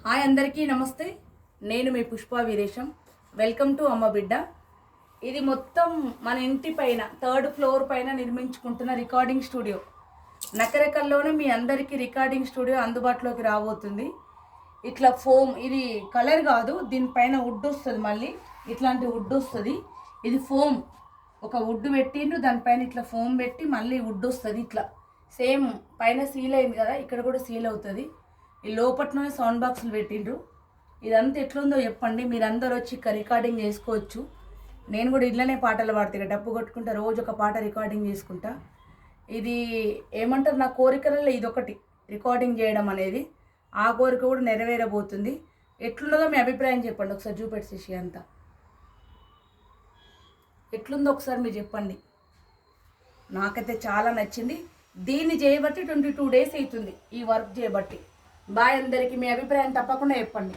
Hi అందరికీ నమస్తే. నేను మీ పుష్ప వీరేశం. వెల్కమ్ టు అమ్మ బిడ్డ. ఇది మొత్తం మన ఇంటి పైన 3rd ఫ్లోర్ పైన నిర్మించుకుంటున్న రికార్డింగ్ స్టూడియో. నకరేకల్లోనే మీ అందరికీ రికార్డింగ్ స్టూడియో అందుబాటులోకి రాబోతుంది. ఇట్లా ఫోమ్, ఇది కలర్ కాదు, దీనిపైన వుడ్ వస్తుంది. మళ్ళీ ఇట్లాంటి వుడ్ వస్తుంది. ఇది ఫోమ్, ఒక వుడ్ పెట్టిండ్రు, దానిపైన ఇట్లా ఫోమ్ పెట్టి మళ్ళీ వుడ్ వస్తుంది. ఇట్లా సేమ్ పైన సీల్ అయింది కదా, ఇక్కడ కూడా సీల్ అవుతుంది. ఈ లోపట్లోనే సౌండ్ బాక్సులు పెట్టిండ్రు. ఇదంతా ఎట్లుందో చెప్పండి. మీరందరూ వచ్చి ఇక్కడ రికార్డింగ్ చేసుకోవచ్చు. నేను కూడా ఇళ్ళనే పాటలు పాడుతా, డప్పు కొట్టుకుంటా, రోజు ఒక పాట రికార్డింగ్ చేసుకుంటా. ఇది ఏమంటారు, నా కోరికలలో ఇదొకటి, రికార్డింగ్ చేయడం అనేది. ఆ కోరిక కూడా నెరవేరబోతుంది. ఎట్లున్నదో మీ అభిప్రాయం చెప్పండి. ఒకసారి చూపెట్టేసి అంతా ఎట్లుందో ఒకసారి మీరు చెప్పండి. నాకైతే చాలా నచ్చింది. దీన్ని చేయబట్టి 22 డేస్ అవుతుంది ఈ వర్క్ చేయబట్టి. బాయ్ అందరికీ. మీ అభిప్రాయం తప్పకుండా చెప్పండి.